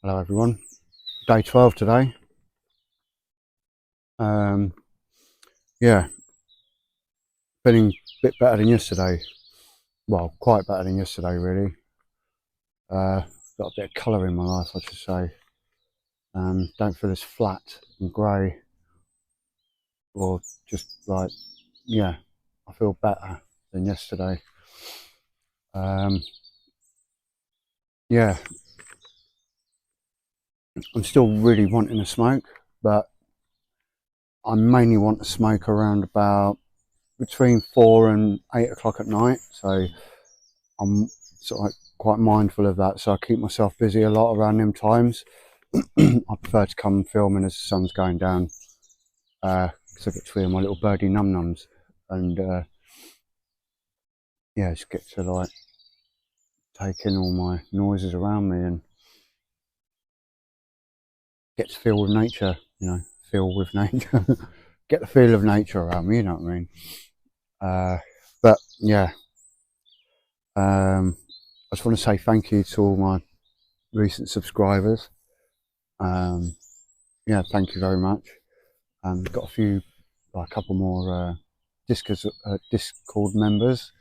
Hello everyone, day 12 today. Yeah, feeling a bit better than yesterday. Well, quite better than yesterday really. Got a bit of colour in my life, I should say. Don't feel as flat and grey, or just like, yeah, I feel better than yesterday. Yeah, I'm still really wanting to smoke, but I mainly want to smoke around about between 4 and 8 o'clock at night. So I'm sort of like quite mindful of that. So I keep myself busy a lot around them times. I prefer to come filming as the sun's going down, because I get to hear my little birdie num nums, and yeah, just get to like take in all my noises around me and get to feel with nature. Feel with nature, get the feel of nature around me. You know what I mean? But yeah, I just want to say thank you to all my recent subscribers. Yeah, thank you very much. Got a couple more Discord members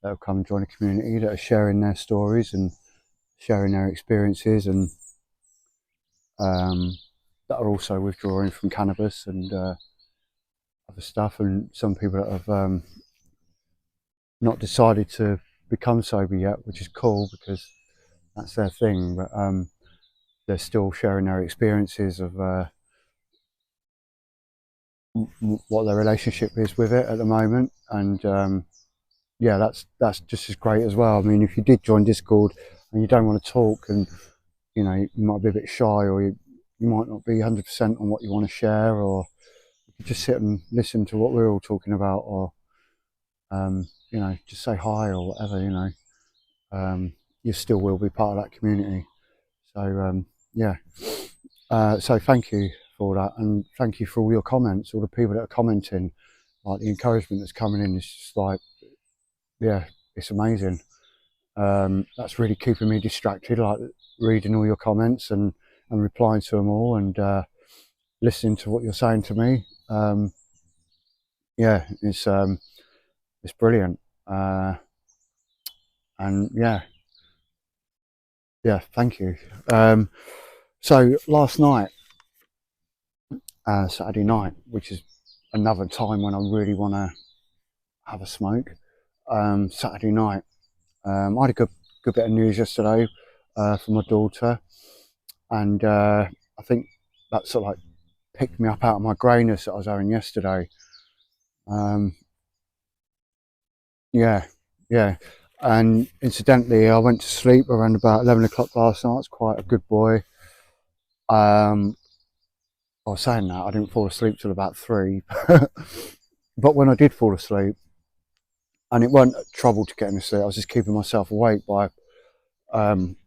that have come and joined the community that are sharing their stories and sharing their experiences, and that are also withdrawing from cannabis and other stuff. And some people that have not decided to become sober yet, which is cool because that's their thing. But they're still sharing their experiences of what their relationship is with it at the moment, and yeah, that's just as great as well. I mean, if you did join Discord and you don't want to talk, and you might be a bit shy, or you might not be 100% on what you want to share, or you could just sit and listen to what we're all talking about, or just say hi or whatever. You still will be part of that community. So yeah, so thank you for that, and thank you for all your comments, all the people that are commenting. Like, the encouragement that's coming in is just like, yeah, it's amazing. That's really keeping me distracted, like reading all your comments and replying to them all, and listening to what you're saying to me. Yeah, it's brilliant. And yeah, thank you. So last night, Saturday night, which is another time when I really want to have a smoke. Saturday night, I had a good bit of news yesterday from my daughter, and I think that sort of like picked me up out of my greyness that I was having yesterday. Yeah, yeah. And incidentally, I went to sleep around about 11 o'clock last night. I was quite a good boy. I was saying that I didn't fall asleep till about 3, but when I did fall asleep, and it wasn't trouble to get into sleep, I was just keeping myself awake by um,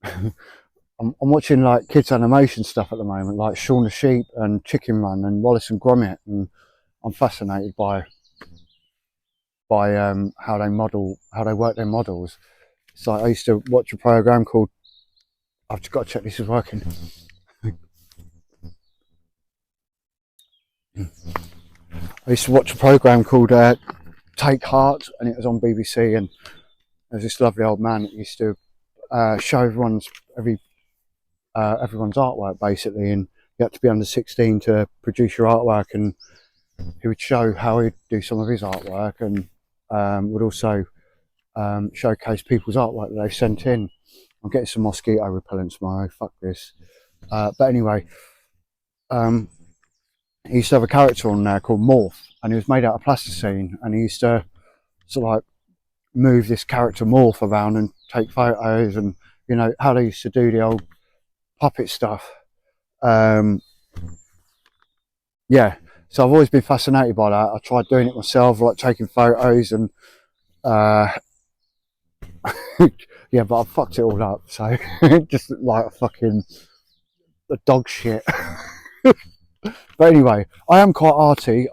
I'm watching like kids animation stuff at the moment, like Shaun the Sheep and Chicken Run and Wallace and Gromit, and I'm fascinated by how they work their models. It's like I used to watch a program called, I've just got to check this is working. I used to watch a program called Take Heart, and it was on BBC, and there's this lovely old man that used to show everyone's artwork basically, and you had to be under 16 to produce your artwork, and he would show how he'd do some of his artwork, and would also showcase people's artwork that they sent in. I'm getting some mosquito repellent tomorrow, fuck this. But anyway, he used to have a character on there called Morph, and he was made out of plasticine, and he used to sort of like move this character Morph around and take photos, and how they used to do the old puppet stuff. Yeah, so I've always been fascinated by that. I tried doing it myself, like taking photos, and yeah, but I fucked it all up, so just like a dog shit. But anyway, I am quite arty.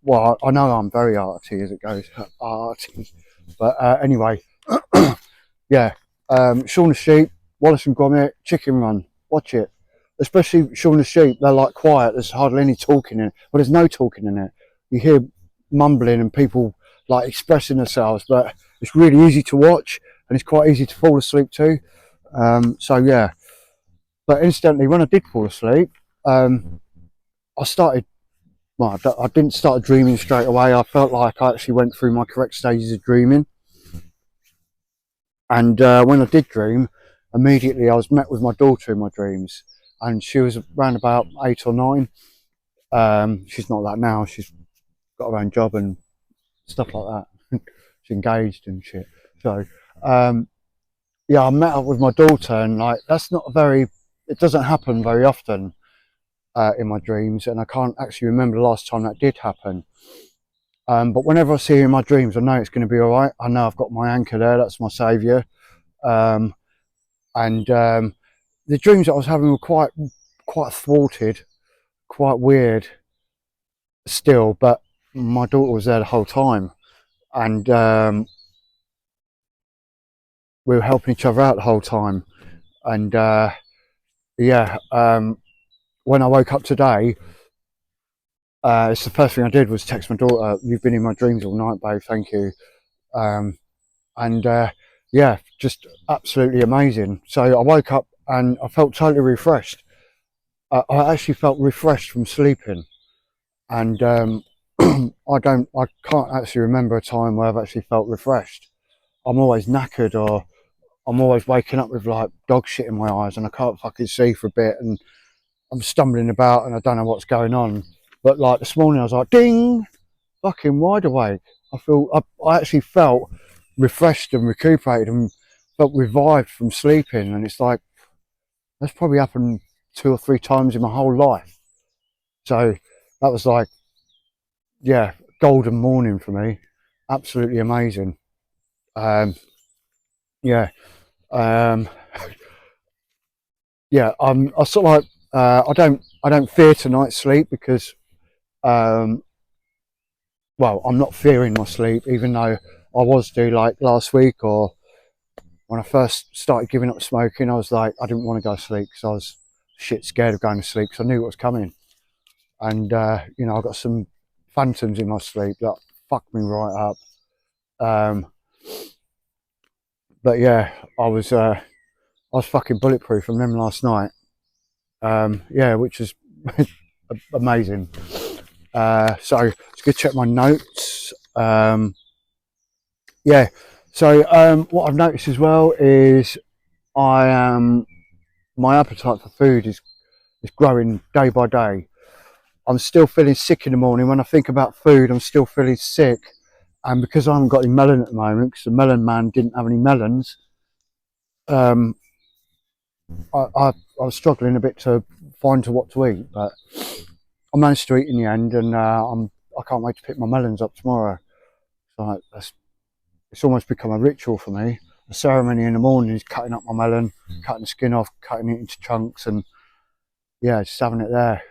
Well, I know I'm very arty as it goes, arty. But anyway, yeah, Shaun the Sheep, Wallace and Gromit, Chicken Run. Watch it. Especially Shaun the Sheep, they're like quiet. There's hardly any talking in it. Well, there's no talking in it. You hear mumbling and people like expressing themselves, but it's really easy to watch and it's quite easy to fall asleep to. So yeah, but instantly when I did fall asleep, I started. Well, I didn't start dreaming straight away. I felt like I actually went through my correct stages of dreaming, and when I did dream, immediately I was met with my daughter in my dreams, and she was around about 8 or 9. She's not that now. She's got her own job and stuff like that. She's engaged and shit. So yeah, I met up with my daughter, and like that's not very. It doesn't happen very often in my dreams, and I can't actually remember the last time that did happen. But whenever I see her in my dreams, I know it's going to be all right. I know I've got my anchor there. That's my saviour. And the dreams that I was having were quite thwarted, quite weird still, but my daughter was there the whole time, and we were helping each other out the whole time. And yeah, when I woke up today, it's the first thing I did was text my daughter, "You've been in my dreams all night, babe, thank you." And yeah, just absolutely amazing. So I woke up and I felt totally refreshed. I actually felt refreshed from sleeping, and I can't actually remember a time where I've actually felt refreshed. I'm always knackered, or I'm always waking up with like dog shit in my eyes and I can't fucking see for a bit, and I'm stumbling about and I don't know what's going on. But like this morning I was like, ding, fucking wide awake. I actually felt refreshed and recuperated and felt revived from sleeping, and it's like that's probably happened 2 or 3 times in my whole life. So that was like, yeah, golden morning for me. Absolutely amazing. Yeah. Yeah, I sort of like I don't fear tonight's sleep because well, I'm not fearing my sleep, even though I was do like last week, or when I first started giving up smoking, I was like, I didn't want to go to sleep because I was shit scared of going to sleep because I knew what was coming. And you know, I got some phantoms in my sleep that fucked me right up. But yeah, I was fucking bulletproof from them last night. Yeah, which is amazing. So let's go check my notes. Yeah, so what I've noticed as well is my appetite for food is growing day by day. I'm still feeling sick in the morning. When I think about food, I'm still feeling sick. And because I haven't got any melon at the moment, because the melon man didn't have any melons, I was struggling a bit to find what to eat. But I managed to eat in the end, and I can't wait to pick my melons up tomorrow. So it's almost become a ritual for me. The ceremony in the morning is cutting up my melon, cutting the skin off, cutting it into chunks, and yeah, just having it there.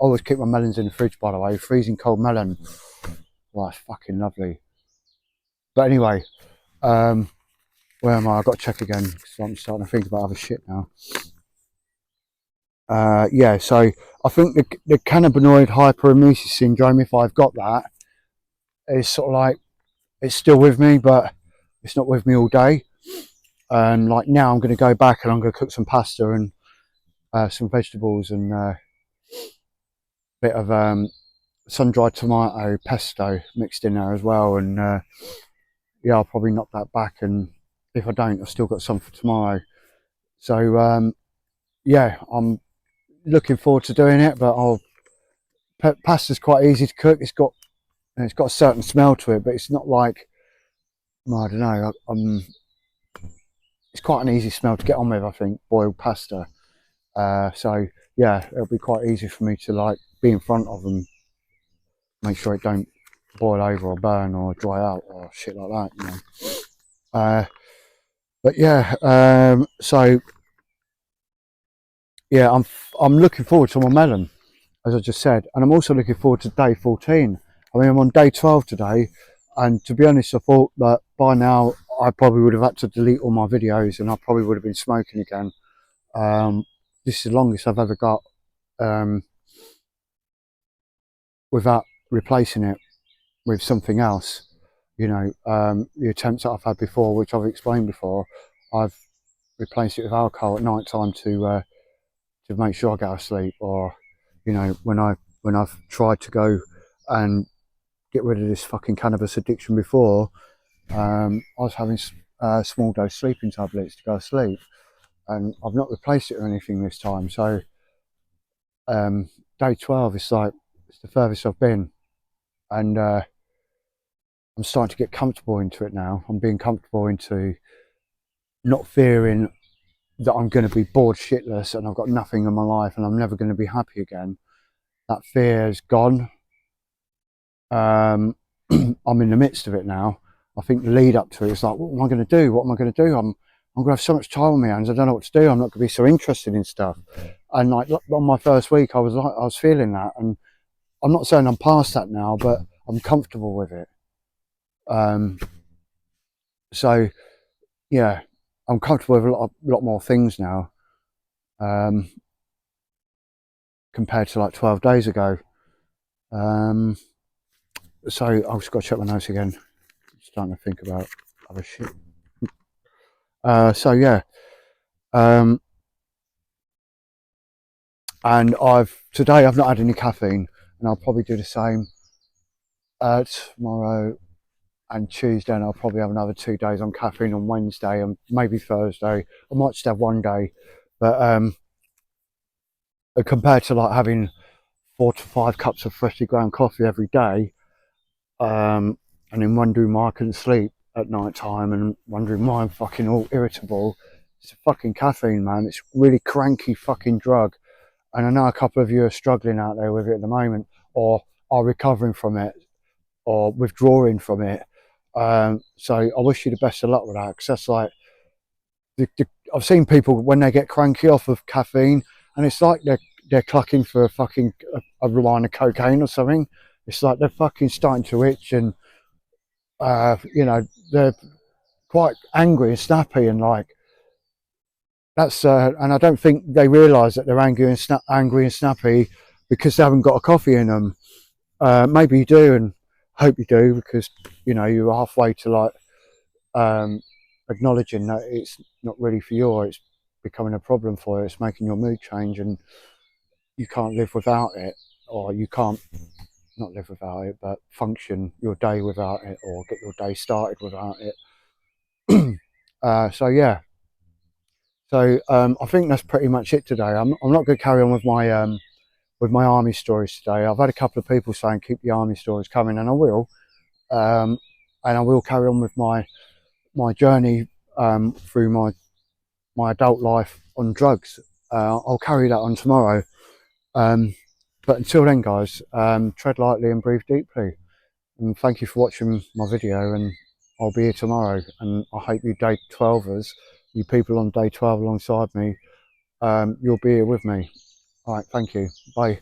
Always keep my melons in the fridge, by the way. Freezing cold melon. Well, it's fucking lovely. But anyway, where am I? I've got to check again because I'm starting to think about other shit now. Yeah, so I think the cannabinoid hyperemesis syndrome, if I've got that, is sort of like, it's still with me, but it's not with me all day. And like now I'm going to go back and I'm going to cook some pasta and some vegetables and a bit of sun-dried tomato pesto mixed in there as well. And yeah, I'll probably knock that back, and if I don't, I've still got some for tomorrow. So yeah, I'm looking forward to doing it, but pasta's quite easy to cook. It's got a certain smell to it, but it's not like, I don't know, it's quite an easy smell to get on with, I think, boiled pasta. So yeah, it'll be quite easy for me to like be in front of them, make sure it don't boil over or burn or dry out or shit like that, you know. But yeah, so yeah, I'm looking forward to my melon, as I just said, and I'm also looking forward to day 14. I mean, I'm on day 12 today, and to be honest, I thought that by now I probably would have had to delete all my videos, and I probably would have been smoking again. This is the longest I've ever got without replacing it with something else. You know, the attempts that I've had before, which I've explained before, I've replaced it with alcohol at night time to make sure I get to sleep, or you know, when I've tried to go and get rid of this fucking cannabis addiction before, I was having small dose sleeping tablets to go to sleep, and I've not replaced it or anything this time. So day 12 is like, it's the furthest I've been, and I'm starting to get comfortable into it now. I'm being comfortable into not fearing that I'm going to be bored shitless and I've got nothing in my life and I'm never going to be happy again. That fear is gone. I'm in the midst of it now. I think the lead up to it is like, what am I going to do? What am I going to do? I'm going to have so much time on my hands. I don't know what to do. I'm not going to be so interested in stuff. And like on my first week, I was feeling that, and I'm not saying I'm past that now, but I'm comfortable with it. So yeah, I'm comfortable with a lot more things now, compared to like 12 days ago. So I've just got to check my notes again. I'm starting to think about other shit. So yeah, and today I've not had any caffeine, and I'll probably do the same tomorrow and Tuesday, and I'll probably have another 2 days on caffeine on Wednesday and maybe Thursday. I might just have one day, but compared to like having 4 to 5 cups of freshly ground coffee every day, and then wondering why I couldn't sleep at night time and wondering why I'm fucking all irritable. It's fucking caffeine, man. It's a really cranky fucking drug, and I know a couple of you are struggling out there with it at the moment, or are recovering from it, or withdrawing from it. So I wish you the best of luck with that, because that's like, I've seen people when they get cranky off of caffeine, and it's like they're clucking for a line of cocaine or something. It's like they're fucking starting to itch, and you know, they're quite angry and snappy, and like that's and I don't think they realise that they're angry and snappy because they haven't got a coffee in them. Maybe you do, and hope you do, because you know you're halfway to like acknowledging that it's not really for you, or it's becoming a problem for you. It's making your mood change, and you can't live without it, or you can't not live without it, but function your day without it, or get your day started without it. So yeah, so I think that's pretty much it today. I'm not going to carry on with my army stories today. I've had a couple of people saying keep the army stories coming, and I will, and I will carry on with my journey through my adult life on drugs. I'll carry that on tomorrow. But until then, guys, tread lightly and breathe deeply. And thank you for watching my video, and I'll be here tomorrow. And I hope you day 12ers, you people on day 12 alongside me, you'll be here with me. All right, thank you. Bye.